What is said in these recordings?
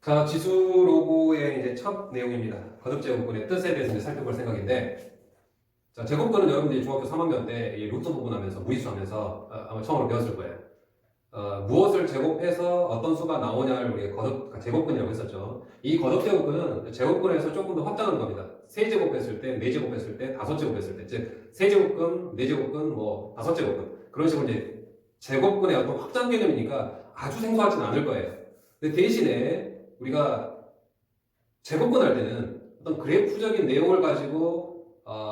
자, 지수 로고의 이제 첫 내용입니다. 거듭제곱근의 뜻에 대해서 이제 살펴볼 생각인데, 자, 제곱근은 여러분들이 중학교 3학년 때 이 루트 부분하면서 무리수하면서 아마 처음으로 배웠을 거예요. 무엇을 제곱해서 어떤 수가 나오냐를 우리가 제곱근이라고 했었죠. 이 거듭제곱근은 제곱근에서 조금 더 확장하는 겁니다. 세제곱했을 때, 네제곱했을 때, 다섯제곱했을 때, 즉 세제곱근, 네제곱근, 뭐 다섯제곱근 그런 식으로 이제 제곱근의 어떤 확장 개념이니까 아주 생소하지는 않을 거예요. 근데 대신에 우리가 제곱근 할 때는 어떤 그래프적인 내용을 가지고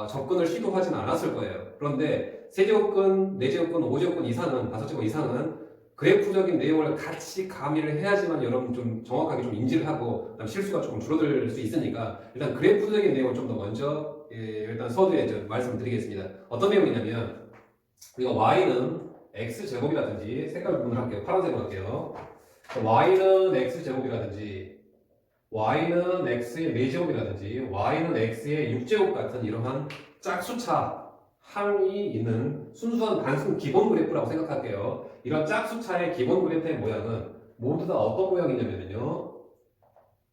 접근을 시도하진 않았을 거예요. 그런데 세제곱근, 네제곱근, 오제곱근 이상은, 다섯제곱 이상은 그래프적인 내용을 같이 가미를 해야지만 여러분 좀 정확하게 좀 인지를 하고 그다음 실수가 조금 줄어들 수 있으니까 일단 그래프적인 내용을 좀 더 먼저 일단 서두에 말씀드리겠습니다. 어떤 내용이냐면 우리가 y는 x제곱이라든지 색깔 구분을 할게요. 파란색으로 할게요. y는 x제곱이라든지 y는 x의 4제곱이라든지 y는 x의 6제곱 같은 이러한 짝수차 항이 있는 순수한 단순 기본 그래프라고 생각할게요. 이런 짝수차의 기본 그래프의 모양은 모두 다 어떤 모양이냐면요.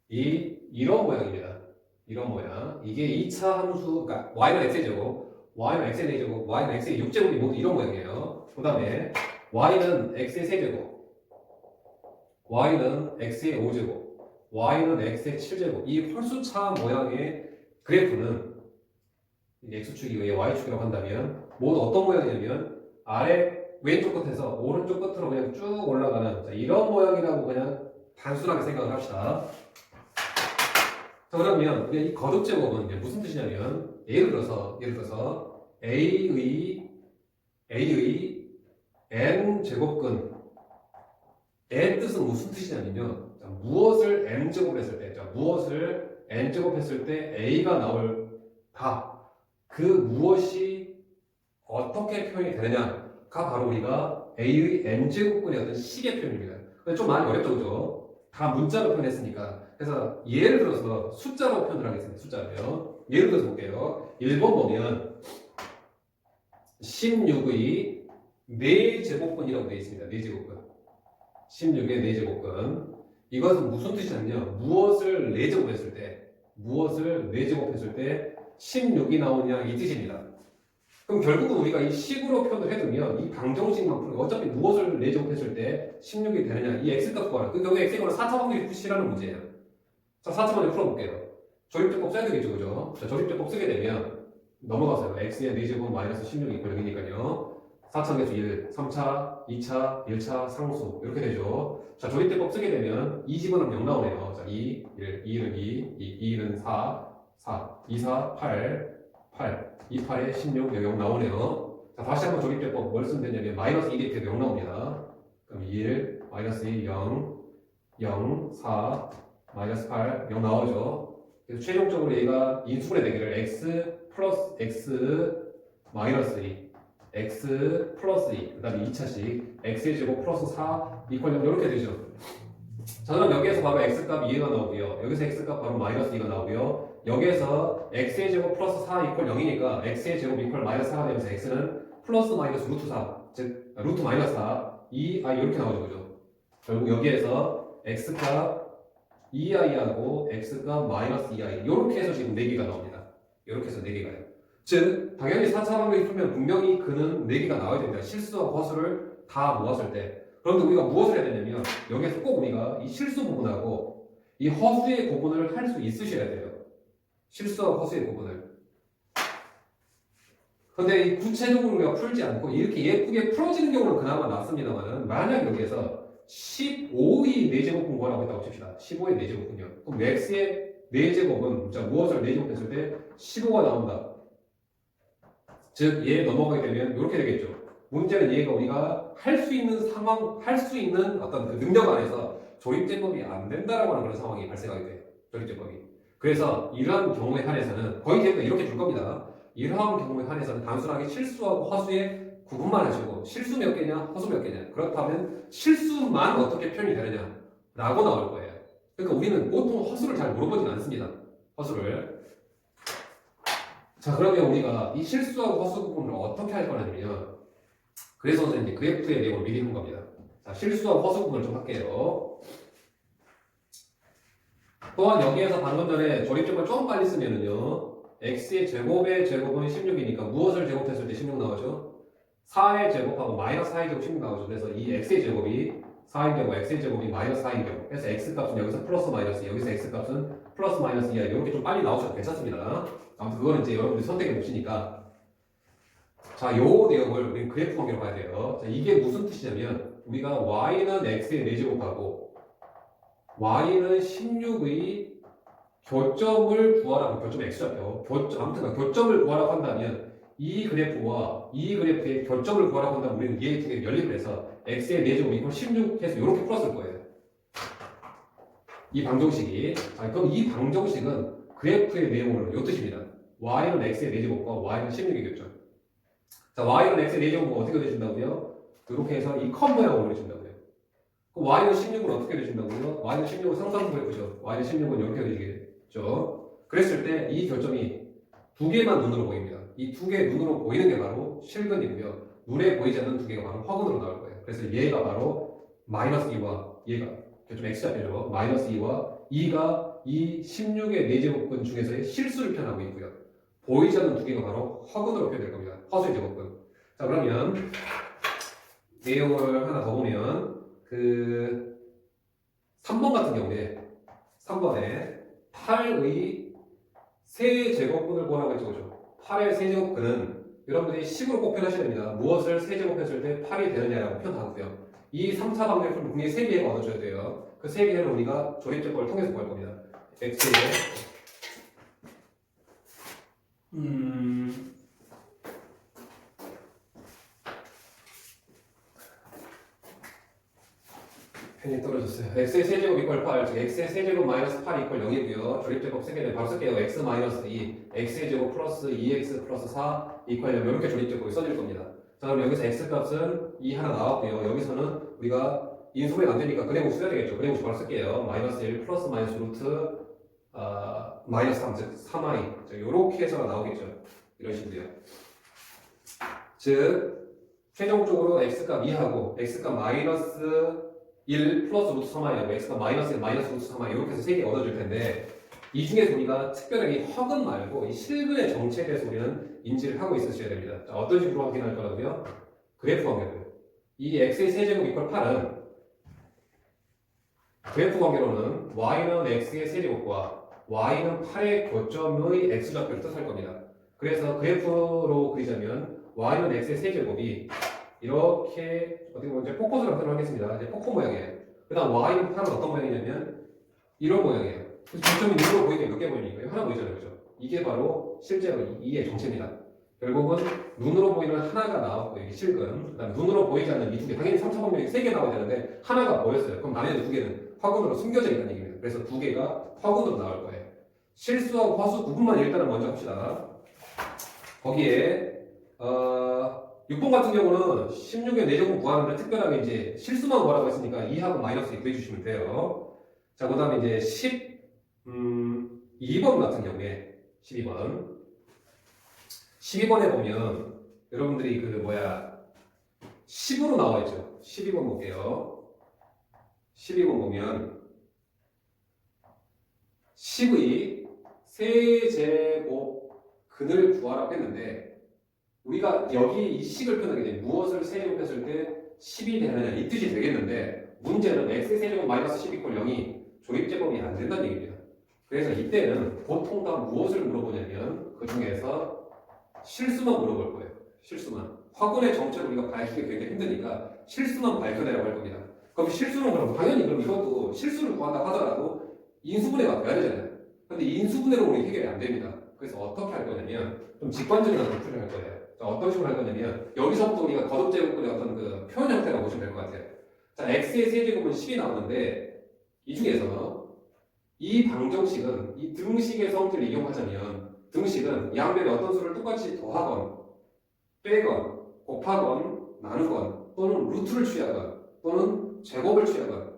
이런 모양입니다. 이런 모양. 이게 2차 함수, 그러니까 y는 x의 제곱, y는 x의 4제곱, y는 x의 6제곱이 모두 이런 모양이에요. 그 다음에 y는 x의 세제곱, y는 x의 5제곱, y는 x의 7제곱. 이 홀수차 모양의 그래프는 x축이 왜 y축이라고 한다면 모두 어떤 모양이냐면 아래 왼쪽 끝에서 오른쪽 끝으로 그냥 쭉 올라가는 이런 모양이라고 그냥 단순하게 생각을 합시다. 자, 그러면 이 거듭제곱은 무슨 뜻이냐면 예를 들어서 A의 n 제곱근의 뜻은 무슨 뜻이냐면요. 자, 무엇을 n제곱 했을 때, 무엇을 n제곱 했을 때 A가 나올까? 그 무엇이 어떻게 표현이 되느냐가 바로 우리가 A의 n제곱근의 어떤 식의 표현입니다. 좀 많이 어렵죠, 그죠? 다 문자로 표현했으니까. 그래서 예를 들어서 숫자로 표현을 하겠습니다. 숫자로요. 예를 들어서 볼게요. 1번 보면 16의 4제곱근이라고 되어 있습니다. 4제곱근. 16의 4제곱근. 이것은 무슨 뜻이냐면요. 무엇을 4제곱했을 때 16이 나오냐 이 뜻입니다. 그럼 결국은 우리가 이 식으로 표현을 해두면 이 방정식만 풀고 어차피 무엇을 4제곱했을 때 16이 되느냐 이 x값 구하라. 그 경우에 x가 4차 확률이 9시라는 문제예요. 자, 4차 확률 풀어볼게요. 조립제법 써야 되겠죠, 그죠? 자, 조립제법 쓰게 되면 넘어가세요. x의 4제곱 마이너스 16이 0이니까요. 4차 계수 1, 3차, 2차, 1차, 상수 이렇게 되죠. 자, 조립제법 쓰게 되면 2 집어넣으면 0 나오네요. 자, 2, 1, 2는 2, 2는 4, 4, 2, 4, 8, 8, 2, 8에 16, 0 나오네요. 자, 다시 한번 조립제법 뭘 쓰면 되냐면 마이너스 2 대입해도 0 나옵니다. 그럼 1, 마이너스 2, 0, 0, 4, 마이너스 8, 0 나오죠. 그래서 최종적으로 얘가 인수분해 되기를 x 플러스 x 마이너스 2, x 플러스 2, 그 다음에 2차식 x의 제곱 플러스 4 이퀄 0 이렇게 되죠. 자, 그럼 여기에서 바로 x값 2가 나오고요. 여기서 x값 바로 마이너스 2가 나오고요. 여기에서 x의 제곱 플러스 4 이퀄 0이니까 x의 제곱 이퀄 마이너스 4가 되면서 x는 플러스 마이너스 루트 4, 즉 루트 마이너스 4, 2i 이렇게 나오죠. 그죠? 결국 여기에서 x값 2i하고 x값 마이너스 2i 이렇게 해서 지금 4개가 나옵니다. 이렇게 해서 4개가요. 즉 당연히 4차 방정식 풀면 분명히 그는 4개가 나와야 됩니다. 실수와 허수를 다 모았을 때. 그런데 우리가 무엇을 해야 되냐면 여기에서 꼭 우리가 이 실수 부분하고 이 허수의 구분을 할 수 있으셔야 돼요. 실수와 허수의 구분을. 그런데 이 구체적으로 우리가 풀지 않고 이렇게 예쁘게 풀어지는 경우는 그나마 낫습니다만 만약 여기에서 15의 4제곱 분구하라고 했다고 칩시다. 15의 4제곱은요. 그럼 x의 4제곱은 자, 무엇을 4제곱했을 때 15가 나온다. 즉, 얘 넘어가게 되면 이렇게 되겠죠. 문제는 얘가 우리가 할 수 있는 상황, 할 수 있는 어떤 그 능력 안에서 조립제법이 안 된다라고 하는 그런 상황이 발생하게 돼요. 조립제법이. 그래서 이러한 경우에 한해서는 거의 대부분 이렇게 줄 겁니다. 이러한 경우에 한해서는 단순하게 실수하고 허수의 구분만 하시고 실수 몇 개냐, 허수 몇 개냐. 그렇다면 실수만 어떻게 표현이 되느냐 라고 나올 거예요. 그러니까 우리는 보통 허수를 잘 물어보진 않습니다. 허수를. 자, 그러면 우리가 이 실수하고 허수 구분을 어떻게 할 거냐면 그래서 선생님 그래프의 내용을 미리 한 겁니다. 자, 실수하고 허수 구분을 좀 할게요. 또한 여기에서 방금 전에 조립제곱을 좀 빨리 쓰면은요. x의 제곱의 제곱은 16이니까 무엇을 제곱했을 때 16 나오죠? 4의 제곱하고 마이너스 4의 제곱 16 나오죠. 그래서 이 x의 제곱이 4인 경우 x의 제곱이 마이너스 4인 경우 그래서 x 값은 여기서 플러스 마이너스 여기서 x 값은 플러스 마이너스 2야. 이렇게 좀 빨리 나오셔도 괜찮습니다. 아무튼 그거는 이제 여러분들 선택의 몫이니까 자, 요 내용을 우리 그래프 관계로 봐야 돼요. 자, 이게 무슨 뜻이냐면 우리가 y는 x의 4제곱하고 y는 16의 교점을 구하라고 교점 x좌표 아무튼 교점을 구하라고 한다면 이 그래프와 이 그래프의 교점을 구하라고 한다면 우리는 얘 두 개 연립을 해서 x의 4제곱 이퀄 16 해서 이렇게 풀었을 거예요. 이 방정식이 자, 그럼 이 방정식은 그래프의 내용을 요 뜻입니다. y는 x의 4제곱과 y는 16의 교점 자, y는 x의 4제곱은 어떻게 되신다고요? 이렇게 해서 이 컵 모양으로 그려진다고요. y는 16은 어떻게 되신다고요? y는 16은 상상 그래프죠. y는 16은 이렇게 되시겠죠. 그랬을 때 이 교점이 두 개만 눈으로 보입니다. 이 두 개 눈으로 보이는 게 바로 실근이고요. 눈에 보이지 않는 두 개가 바로 허근으로 나올 거예요. 그래서 얘가 바로 마이너스 2와 얘가 교점 x좌표죠. 마이너스 2와 2가 이 16의 4제곱근 중에서의 실수를 표현하고 있고요. 보이지 않는 두 개가 바로 허근으로 표현될 겁니다. 허수의 제곱근. 자, 그러면 내용을 하나 더 보면 그 3번 같은 경우에 3번에 8의 세제곱근을 구하라고 했죠. 그죠? 8의 세제곱근은 여러분들이 식으로 꼭 표현하셔야 됩니다. 무엇을 세제곱했을 때 8이 되느냐라고 표현하고요. 이 3차 방정식은 분명히 3개가 얻어줘야 돼요. 그 3개를 우리가 조립제법을 통해서 구할 겁니다. x의 펜이 떨어졌어요. x의 세제곱 이퀄 8, 즉 x의 세제곱 마이너스 8 이퀄 0이고요. 조립제법 3개를 바로 쓸게요. x 마이너스 2, x의 제곱 플러스 2x 플러스 4 이퀄 0 이렇게 조립제법이 써질 겁니다. 자, 그럼 여기서 x 값은 2 하나 나왔고요. 여기서는 우리가 인수분해가 안 되니까 그래프 써야 되겠죠. 그래프 바로 쓸게요. 마이너스 1 플러스 마이너스 루트 마이너스 3, 즉 3i 이렇게 해서가 나오겠죠. 이런 식으로요. 즉 최종적으로 x값 2하고 x값 마이너스 1 플러스 루트 3i하고 x가 마이너스 1 마이너스 루트 3i 이렇게 해서 3개 얻어줄 텐데 이 중에서 우리가 특별하게 허근 말고 이 실근의 정체에 대해서 우리는 인지를 하고 있으셔야 됩니다. 자, 어떤 식으로 확인할 거라고요? 그래프 관계로요. 이 x의 세제곱 이퀄 8은 그래프 관계로는 y는 x의 세제곱과 y는 8의 교점의 x좌표를 뜻할 겁니다. 그래서 그래프로 그리자면 y는 x의 세제곱이 이렇게 어떻게 보면 이제 포커스로 표현을 하겠습니다. 이제 포커 모양이에요. 그 다음 y는 8은 어떤 모양이냐면 이런 모양이에요. 그래서 점이 눈으로 보이게 몇 개 보이니까 하나 보이잖아요. 그죠? 이게 바로 실제로 이의 정체입니다. 결국은 눈으로 보이는 하나가 나왔고 이게 실근. 그 다음 눈으로 보이지 않는 이 두 개. 당연히 3차 방정식이 3개 나와야 되는데 하나가 보였어요. 그럼 나머지 두 개는 화근으로 숨겨져 있다는 얘기입니다. 그래서 두 개가 화근으로 나올 거예요. 실수하고 화수 구분만 일단은 먼저 합시다. 거기에 6번 같은 경우는 16의 4제곱 구하는데 특별하게 이제 실수만 구하라고 했으니까 2하고 마이너스 2 구해주시면 돼요. 자, 그 다음에 이제 12번 같은 경우에 12번에 보면 여러분들이 10으로 나와 있죠. 12번 볼게요. 12번 보면 10의 세제곱 근을 구하라고 했는데 우리가 여기 이 식을 표현하게 되면 무엇을 세제곱했을 때 10이 되느냐 이 뜻이 되겠는데 문제는 x 세제곱 마이너스 10 이퀄 0이 조립제법이 안 된다는 얘기입니다. 그래서 이때는 보통 다 무엇을 물어보냐면 그 중에서 실수만 물어볼 거예요. 실수만. 화근의 정체를 우리가 밝히기 굉장히 힘드니까 실수만 밝혀내라고 할 겁니다. 그럼 실수는 그럼 당연히 그럼 이것도 실수를 구한다 하더라도 인수분해가 돼야 되잖아요. 근데 인수분해로 우리 해결이 안 됩니다. 그래서 어떻게 할 거냐면 좀 직관적인 풀이를 할 거예요. 자, 어떤 식으로 할 거냐면 여기서부터 우리가 거듭제곱근의 어떤 그 표현 형태라고 보시면 될 것 같아요. 자, x의 세제곱은 10이 나오는데 이 중에서 이 방정식은 이 등식의 성질을 이용하자면 등식은 양변에 어떤 수를 똑같이 더하건 빼건 곱하건 나누건 또는 루트를 취하건 또는 제곱을 취하건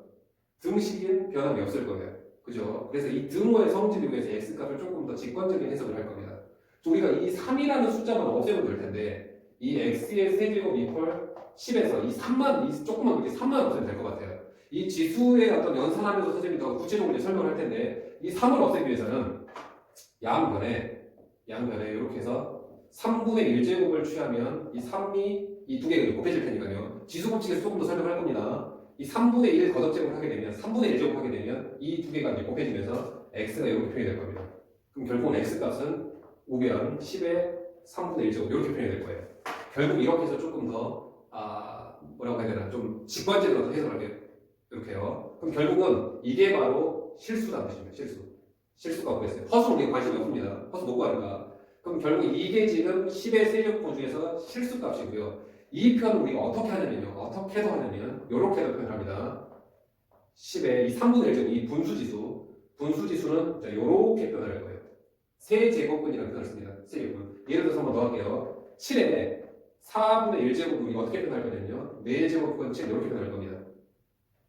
등식인 변함이 없을 거예요. 그죠? 그래서 이 등호의 성질을 위해서 x값을 조금 더 직관적인 해석을 할 겁니다. 우리가 이 3이라는 숫자만 없애면 될 텐데 이 x의 세제곱 이퀄 10에서 이 3만, 이 조금만 그렇게 3만 없애면 될 것 같아요. 이 지수의 어떤 연산하면서 선생님이 더 구체적으로 설명을 할 텐데 이 3을 없애기 위해서는 양변에 이렇게 해서 3분의 1제곱을 취하면 이 3이 이 두 개가 곱해질 테니까요. 지수법칙에서 조금 더 설명할 겁니다. 이 3분의 1 거듭제곱을 하게 되면 3분의 1제곱 하게 되면 이 두 개가 이제 곱해지면서 x가 이렇게 표현이 될 겁니다. 그럼 결국은 x 값은 우변 10의 3분의 1제곱 이렇게 표현이 될 거예요. 결국 이렇게 해서 조금 더 뭐라고 해야 되나 좀 직관적으로 해석할게요. 이렇게요. 그럼 결국은 이게 바로 실수라는 뜻입니다. 실수가 뭐겠어요? 허수는 우리가 관심이 없습니다. 허수 못 구하니까. 그럼 결국 이게 지금 10의 세제곱분 중에서 실수값이고요. 이 표현을 우리가 어떻게 하냐면요. 어떻게 해서 하냐면 이렇게도 표현합니다. 10의 이 3분의 1제곱 이 분수지수는 이렇게 표현할 거예요. 세제곱분이라는 표현을 씁니다. 세제곱분. 예를 들어서 한번 더 할게요. 7의 4분의 1제곱은 우리가 어떻게 표현할 거냐면요. 4제곱분 7 이렇게 표현할 겁니다.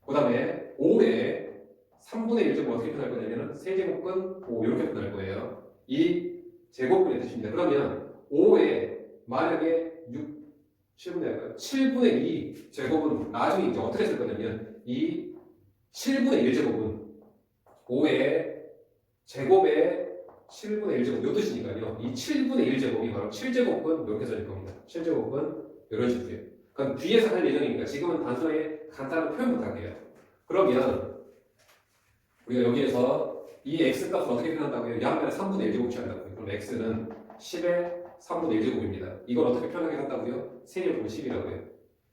그 다음에 5의 3분의 1제곱 어떻게 표현할 거냐면 세제곱근 5 이렇게 표현할 거예요. 이 제곱분의 뜻입니다. 그러면 5에 만약에 7분의 2 제곱은 나중에 이제 어떻게 쓸 거냐면 이 7분의 1제곱은 5의 제곱의 7분의 1제곱 이 뜻이니까요. 이 7분의 1제곱이 바로 7제곱은 이렇게 써질 겁니다. 7제곱은 이런 식이에요. 그럼 뒤에서 할 예정이니까 지금은 단순하게 간단한 표현부터 할게요. 그러면 우리가 여기에서 이 x값을 어떻게 표현한다고요? 양변에 3분의 1제곱 취한다고요. 그럼 x는 10의 3분의 1제곱입니다. 이걸 어떻게 표현하게 한다고요? 세제곱은 10이라고요.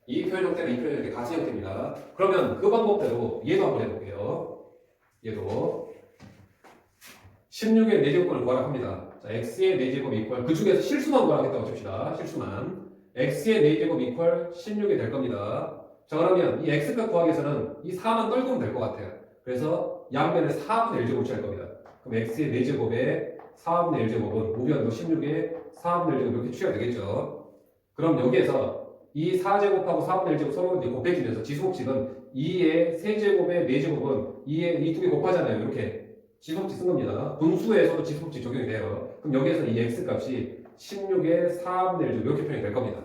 이 표현 형태가 이 표현 형태 같은 형태입니다. 그러면 그 방법대로 얘도 한번 해볼게요. 얘도 16의 4제곱을 구하라 합니다. 자, x의 4제곱 이퀄 그 중에서 실수만 구하겠다고 칩시다. 실수만 x의 4제곱 이퀄 16이 될 겁니다. 자, 그러면 이 x값 구하기 위해서는 이 4만 떨구면 될 것 같아요. 그래서 양변에 4분의 1제곱 취할 겁니다. 그럼 x의 4제곱에 4분의 1제곱은 우변도 16에 4분의 1제곱 이렇게 취해야 되겠죠. 그럼 여기에서 이 4제곱하고 4분의 1제곱 서로 이제 곱해지면서 지수법칙은 2의 세제곱의 4제곱은 2의 이 두 개 곱하잖아요. 이렇게 지수법칙 쓴 겁니다. 분수에서도 지수법칙 적용이 돼요. 그럼 여기에서 이 x값이 16의 4분의 1제곱 이렇게 표현이 될 겁니다.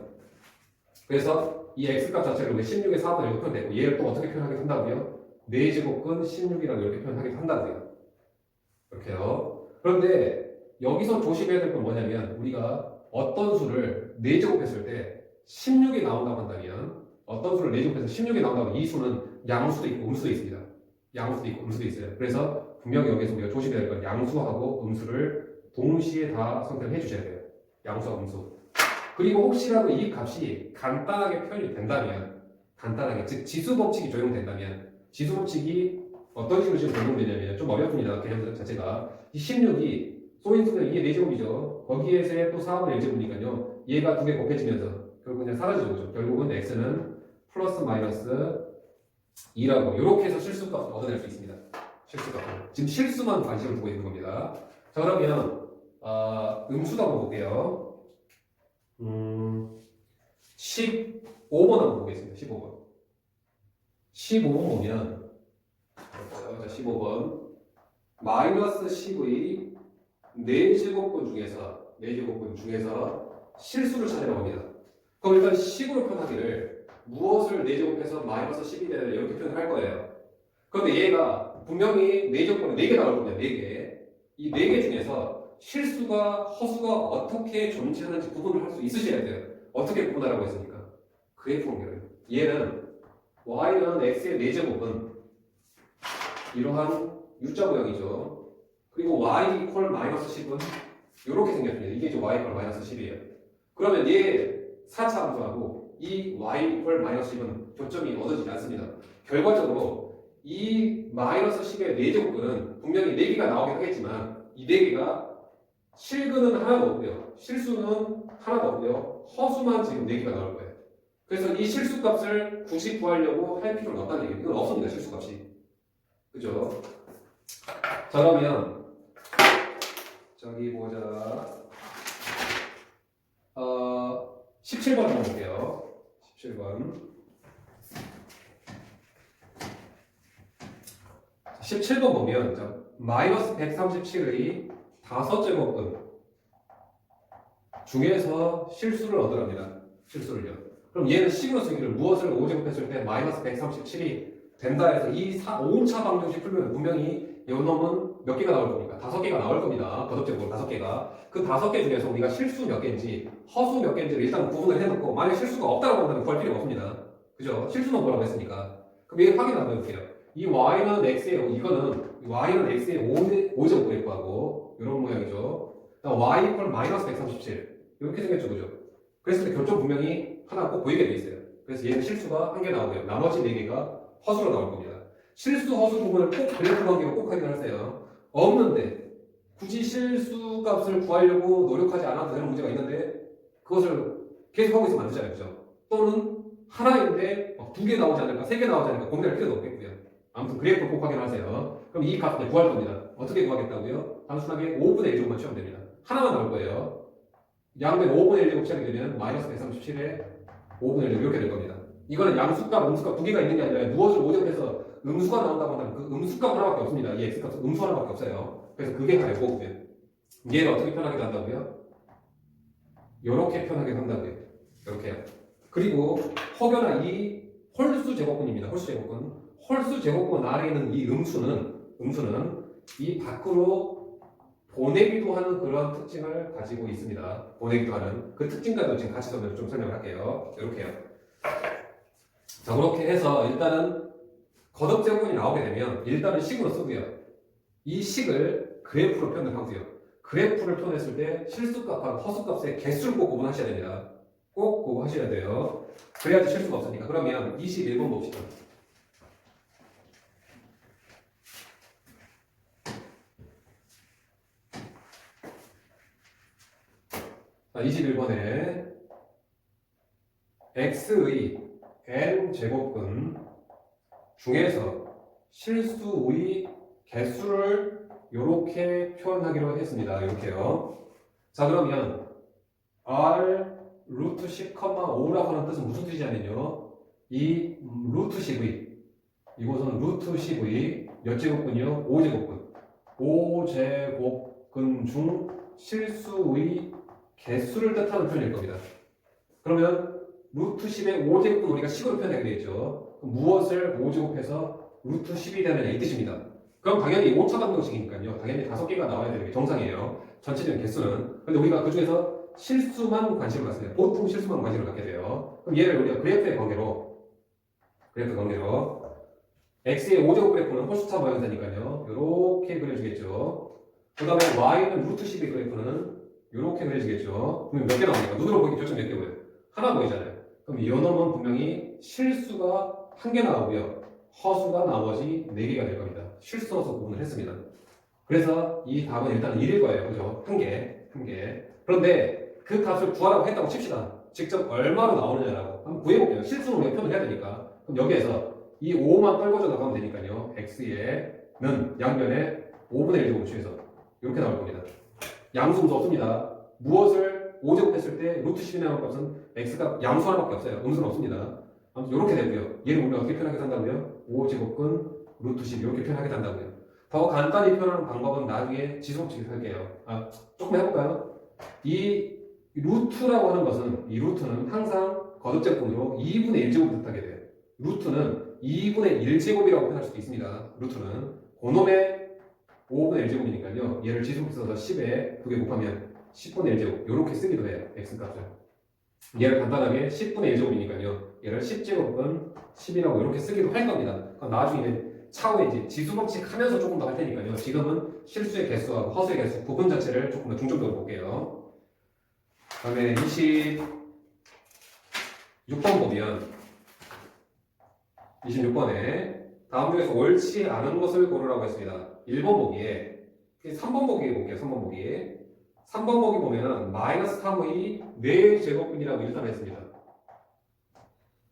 그래서 이 x값 자체를 16의 4분의 1제곱 표현되고 얘를 또 어떻게 표현하게 한다고요? 4제곱근 16이라고 이렇게 표현하기도 한다고요. 이렇게요. 그런데 여기서 조심해야 될 건 뭐냐면 우리가 어떤 수를 4제곱했을 때 16이 나온다고 한다면 어떤 수를 4제곱해서 16이 나온다면 이 수는 양수도 있고 음수도 있습니다. 양수도 있고 음수도 있어요. 그래서 분명히 여기서 우리가 조심해야 될 건 양수하고 음수를 동시에 다 선택해 주셔야 돼요. 양수와 음수. 그리고 혹시라도 이 값이 간단하게 표현이 된다면 간단하게 즉 지수법칙이 적용된다면 지수법칙이 어떤 식으로 지금 적용되냐면 좀 어렵습니다. 개념 자체가 이 16이 소인수는 이게 4제곱이죠. 거기에서 또 4분의 1제곱이니까요. 얘가 두 개 곱해지면서 결국 그냥 사라지죠. 그죠? 결국은 x는 플러스 마이너스 2라고 이렇게 해서 실수값을 얻어낼 수 있습니다. 실수값을. 지금 실수만 관심을 두고 있는 겁니다. 자, 그러면 음수도 한번 볼게요. 15번 한번 보겠습니다. 15번. 15번 보면 자, 15번 마이너스 10의 4제곱분 중에서 실수를 찾으라고 합니다. 그럼 일단 식으로 표현하기를 무엇을 4제곱해서 마이너스 10이 되는 이렇게 표현을 할 거예요. 그런데 얘가 분명히 4제곱분에 4개 나올 겁니다. 4개. 이 4개 중에서 실수가 허수가 어떻게 존재하는지 구분을 할 수 있으셔야 돼요. 어떻게 구분하라고 했습니까? 그래프로 얘는 y는 x의 4제곱은 이러한 U자 모양이죠. 그리고 y 이퀄 마이너스 10은 이렇게 생겼습니다. 이게 이제 y 이퀄 마이너스 10이에요. 그러면 얘 4차 함수하고 이 y 이퀄 마이너스 10은 교점이 얻어지지 않습니다. 결과적으로 이 마이너스 10의 4제곱은 분명히 4개가 나오긴 하겠지만 이 4개가 실근은 하나도 없고요. 실수는 하나도 없고요. 허수만 지금 4개가 나올 거예요. 그래서 이 실수값을 굳이 구하려고 할 필요는 없다는 얘기예요. 이건 없습니다. 실수값이. 그죠? 자, 그러면 저기 보자. 17번 한번 볼게요. 17번 보면 마이너스 137의 5제곱근 중에서 실수를 얻으랍니다. 실수를요. 그럼 얘는 식으로 쓰기를 무엇을 5제곱했을 때 마이너스 137이 된다 해서 이 5차 방정식 풀면 분명히 이 놈은 몇 개가 나올 겁니까? 5개가 나올 겁니다. 거듭제곱은 5개가. 그 5개 중에서 우리가 실수 몇 개인지 허수 몇 개인지를 일단 구분을 해놓고 만약 실수가 없다고 한다면 구할 필요가 없습니다. 그죠? 실수는 뭐라고 했으니까. 그럼 얘 확인 한번 해볼게요. 이 y는 x의 이거는 y는 x의 5제곱 그래프하고 이런 모양이죠. y 이퀄 마이너스 137 이렇게 생겼죠, 그죠? 그랬을 때 결정 분명히 하나 꼭 보이게 돼 있어요. 그래서 얘는 실수가 1개 나오고요. 나머지 4개가 허수로 나올 겁니다. 실수 허수 부분을 꼭 그래프 관계로 꼭 확인하세요. 없는데 굳이 실수 값을 구하려고 노력하지 않아도 되는 문제가 있는데 그것을 계속 하고 있으면 안 되잖아요, 그죠? 또는 하나인데 2개 나오지 않을까, 3개 나오지 않을까 고민할 필요도 없겠고요. 아무튼 그래프를 꼭 확인하세요. 그럼 이 값을 구할 겁니다. 어떻게 구하겠다고요? 단순하게 5분의 1제곱만 치우면 됩니다. 하나만 나올 거예요. 양변 5분의 1제곱 치하게 되면 마이너스 137에 5분의 1제곱 이렇게 될 겁니다. 이거는 양수값, 음수값 2개가 있는 게 아니라 무엇을 5제곱해서 음수가 나온다고 한다면 그 음수값 하나밖에 없습니다. 이 x값은 음수 하나밖에 없어요. 그래서 그게 다르고 얘를 어떻게 편하게 한다고요? 이렇게 편하게 한다고요. 이렇게요. 그리고 혹여나 이 홀수 제곱근입니다. 홀수 제곱근. 홀수 제곱근 아래에 있는 이 음수는 이 밖으로 보내기도 하는 그런 특징을 가지고 있습니다. 보내기도 하는 그 특징까지도 지금 같이 좀 설명을 할게요. 이렇게요. 자, 그렇게 해서 일단은 거듭제곱근이 나오게 되면 일단은 식으로 쓰고요. 이 식을 그래프로 표현을 하고요. 그래프를 표현했을 때 실수값과 허수값의 개수를 꼭 구분하셔야 됩니다. 꼭 구분하셔야 돼요. 그래야지 실수가 없으니까. 그러면 21번 봅시다. 자, 21번에 x의 n제곱근 중에서 실수의 개수를 이렇게 표현하기로 했습니다. 이렇게요. 자, 그러면 r 루트 10,5라고 하는 뜻은 무슨 뜻이냐면요. 이 루트 10의 이곳은 루트 10의 몇 제곱근이요? 5제곱근. 5제곱근 중 실수의 개수를 뜻하는 표현일 겁니다. 그러면 루트 10의 5제곱근 우리가 식으로 표현하게 되겠죠. 무엇을 5제곱해서 루트 10이 되느냐 이 뜻입니다. 그럼 당연히 5차 방정식이니까요. 당연히 5개가 나와야 되는 게 정상이에요. 전체적인 개수는. 근데 우리가 그 중에서 실수만 관심을 갖습니다. 보통 실수만 관심을 갖게 돼요. 그럼 얘를 우리가 그래프 관계로 x의 5제곱 그래프는 홀수차 모양이 되니까요. 이렇게 그려주겠죠. 그 다음에 y는 루트 10의 그래프는 이렇게 그려지겠죠. 그럼 몇 개 나옵니까? 눈으로 보기 교점 몇 개 보여요? 하나 보이잖아요. 그럼 이 놈은 분명히 실수가 1개 나오고요. 허수가 나머지 4개가 될 겁니다. 실수 허수 구분을 했습니다. 그래서 이 답은 일단 1일 거예요. 그죠? 1개. 그런데 그 값을 구하라고 했다고 칩시다. 직접 얼마로 나오느냐라고 한번 구해볼게요. 실수는 우리가 표현을 해야 되니까. 그럼 여기에서 이 5만 떨궈져 나가면 되니까요. x에는 양변에 5분의 1제곱 취해서 이렇게 나올 겁니다. 양수음수 없습니다. 무엇을 5제곱 했을 때 루트 10이 나올 값은 x가 양수 하나밖에 없어요. 음수는 없습니다. 아무튼 이렇게 되고요. 얘를 우리가 어떻게 표현하게 산다고요? 5제곱근 루트 10 이렇게 표현하게 된다고요. 더 간단히 표현하는 방법은 나중에 지수법칙에서 할게요. 조금 해볼까요? 이 루트라고 하는 것은 이 루트는 항상 거듭제곱으로 2분의 1제곱을 뜻하게 돼요. 루트는 2분의 1제곱이라고 표현할 수도 있습니다. 루트는 그놈의 5분의 1제곱이니까요. 얘를 지수법 써서 10에 2개 곱하면 10분의 1제곱 이렇게 쓰기도 해요. x값을. 얘를 간단하게 10분의 1제곱이니까요. 얘를 10제곱은 10이라고 이렇게 쓰기도 할 겁니다. 그럼 나중에 차후에 이제 지수법칙 하면서 조금 더 할 테니까요. 지금은 실수의 개수하고 허수의 개수 부분 자체를 조금 더 중점적으로 볼게요. 그 다음에 26번 보면 26번에 다음 중에서 옳지 않은 것을 고르라고 했습니다. 1번 보기에 3번 보기에 볼게요. 3번 보기 보면은 마이너스 3의 4제곱근이라고 일단 했습니다.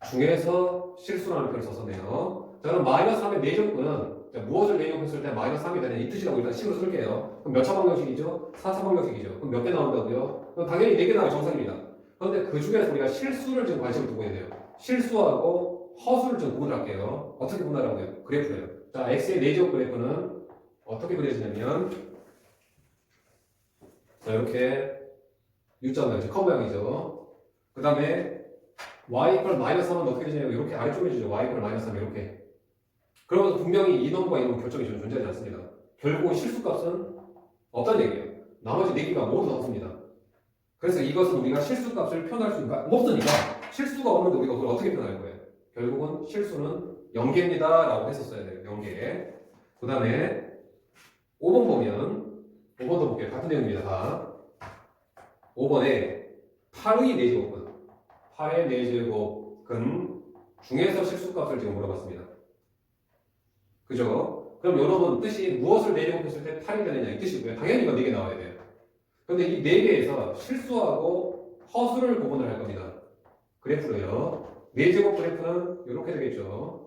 중에서 실수라는 표현을 썼었네요. 자, 그럼 마이너스 3의 4제곱근은 무엇을 4제곱했을 때 마이너스 3이 되냐 이 뜻이라고 일단 식으로 쓸게요. 그럼 몇 차 방정식이죠? 4차 방정식이죠. 그럼 몇 개 나온다고요? 그럼 당연히 4개 나올 정상입니다. 그런데 그 중에서 우리가 실수를 좀 관심을 두고 있네요. 실수하고 허수를 좀 구분할게요. 어떻게 구분하라고요? 그래프예요. 자, x의 4제곱 그래프는 어떻게 그려지냐면 자, 이렇게 U자가 이제 커브 모양이죠. 그 다음에 y 이퀄 마이너스 3은 어떻게 되냐면 이렇게 아래쪽에 주죠. y 이퀄 마이너스 3 이렇게. 그러면서 분명히 이 놈과 이 놈 결정이 존재하지 않습니다. 결국은 실수값은 없다는 얘기예요. 나머지 4개가 모두 다 없습니다. 그래서 이것은 우리가 실수값을 표현할 수가 없으니까 실수가 없는데 우리가 그걸 어떻게 표현할 거예요? 결국은 실수는 0개입니다 라고 했었어야 돼요. 0개. 그 다음에 5번 보면 5번도 볼게요. 같은 내용입니다. 다. 5번에 8의 4제곱근 8의 4제곱근 중에서 실수값을 지금 물어봤습니다. 그죠? 그럼 여러분 뜻이 무엇을 4제곱했을 때 8이 되느냐 이 뜻이고요. 당연히 이거 4개 나와야 돼요. 근데 이 4개에서 실수하고 허수를 구분을 할 겁니다. 그래프로요. 4제곱 그래프는 이렇게 되겠죠.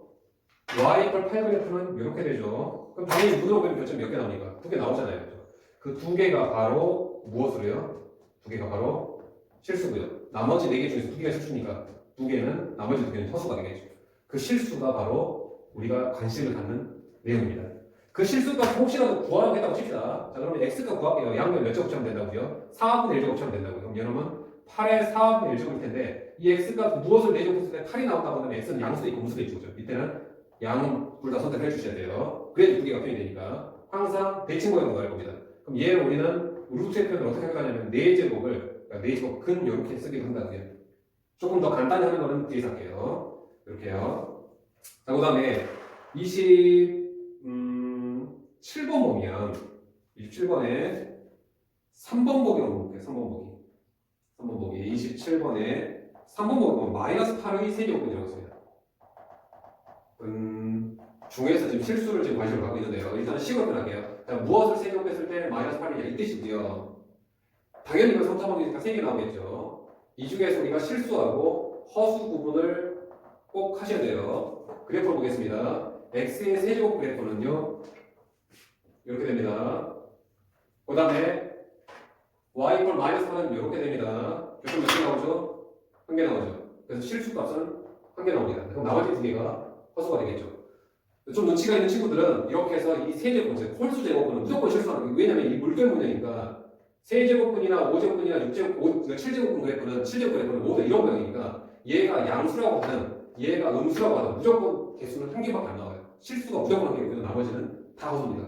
y = 8 그래프는 이렇게 되죠. 그럼 당연히 문으로 그리면 교점 몇 개 나옵니까? 2개 나오잖아요. 그 2개가 바로 무엇으로요? 2개가 바로 실수고요. 나머지 4개 중에서 2개가 실수니까 2개는 나머지 2개는 허수가 되겠죠. 그 실수가 바로 우리가 관심을 갖는 내용입니다. 그 실수값 혹시라도 구하라고 했다고 칩시다. 자, 그러면 x값 구할게요. 양면 몇 제곱처럼 된다고요? 4분의 1제곱처럼 된다고요. 그럼 여러분 8의 4분의 1제곱일 텐데 이 x값 무엇을 4제곱했을 때 8이 나온다고 하면 x는 양수도 있고 음수도 있죠. 이때는 양은 둘 다 선택해 주셔야 돼요. 그래야 2개가 표현이 되니까 항상 대칭 모양으로 나올 겁니다. 그럼 얘를 우리는 루트의 표현을 어떻게 하냐면 4제곱을 그러니까 4제곱 근 이렇게 쓰기도 한다고요. 조금 더 간단히 하는 거는 뒤에서 할게요. 이렇게요. 자, 그 다음에 27번 보면 27번에 3번 보기 한번 볼게요. 3번 보기 27번에 3번 보기 보면 마이너스 8의 세제곱근이라고 있습니다. 중에서 지금 실수를 지금 관심을 갖고 있는데요. 일단 식으로 표현할게요. 자, 무엇을 세제곱했을 때 마이너스 8이냐 이 뜻이고요. 당연히 이건 3, 4번이니까 3개 나오겠죠. 이 중에서 우리가 실수하고 허수 구분을 꼭 하셔야 돼요. 그래프를 보겠습니다. x의 세제곱 그래프는요. 이렇게 됩니다. 그 다음에 y = 마이너스 8은 이렇게 됩니다. 교점 몇 개 나오죠? 1개 나오죠. 그래서 실수값은 1개 나옵니다. 그럼 나머지 2개가 허수가 되겠죠. 좀 눈치가 있는 친구들은 이렇게 해서 이 세제곱근, 홀수 제곱근은 무조건 실수하는 거예요. 왜냐면 이 물결 문제니까 세제곱근이나 5제곱근이나 6제곱, 7제곱근 그래프는 7제곱 그래프는 모두 이런 모양이니까 얘가 양수라고 하든 얘가 음수라고 하든 무조건 개수는 1개밖에 안 나와요. 실수가 무조건 1개고요. 나머지는 다 허수입니다.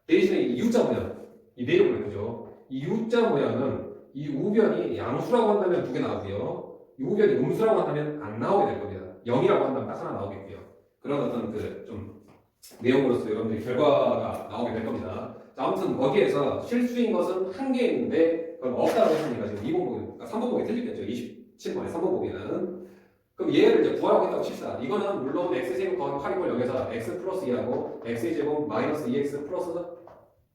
대신에 이 U자 모양, 이 내용 그래프죠. 이 U자 모양은 이 우변이 양수라고 한다면 2개 나오고요. 이 우변이 음수라고 한다면 안 나오게 될 겁니다. 0이라고 한다면 딱 하나 나오겠고요. 그런 어떤 그 좀 내용으로서 여러분들이 결과가 나오게 될 겁니다. 자, 아무튼 거기에서 실수인 것은 1개인데 그럼 없다고 했으니까 지금 2번 보기, 그러니까 3번 보기 틀리겠죠. 27번에 3번 보기는. 그럼 얘를 이제 구하라고 했다고 칩시다. 이거는 물론 x제곱 더하기 8 이퀄 0에서 x 플러스 2하고 x제곱 마이너스 2x 플러스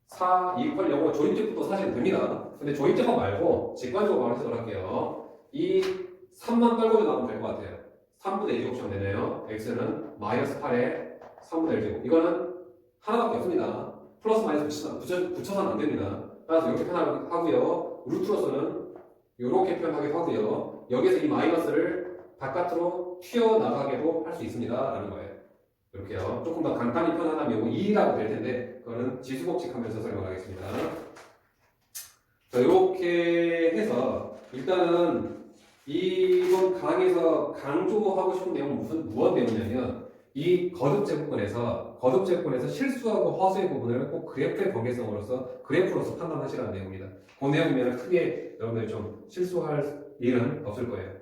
4 2 이퀄 0으로 조립제법도 사실 됩니다. 근데 조립제법 말고 직관적으로 바로 해석을 할게요. 이 3만 떨고도 나오면 될 것 같아요. 3분의 1제곱처럼 되네요. x는 마이너스 8에 3분의 1제곱. 이거는 하나밖에 없습니다. 플러스 마이너스 붙여서는 안 됩니다. 따라서 이렇게 표현하고요. 루트로서는 이렇게 표현하기도 하고요. 여기서 이 마이너스를 바깥으로 튀어나가게도 할 수 있습니다. 라는 거예요. 이렇게요. 조금 더 간단히 표현하면 이거 2라고 될 텐데 그거는 지수법칙하면서 설명하겠습니다. 자, 이렇게 해서 일단은 이번 강의에서 강조하고 싶은 내용은 무엇 내용이냐면 이 거듭제곱근에서 실수하고 허수의 부분을 꼭 그래프의 관계성으로서 그래프로서 판단하시라는 내용입니다. 그 내용이면 크게 여러분들이 좀 실수할 일은 없을 거예요.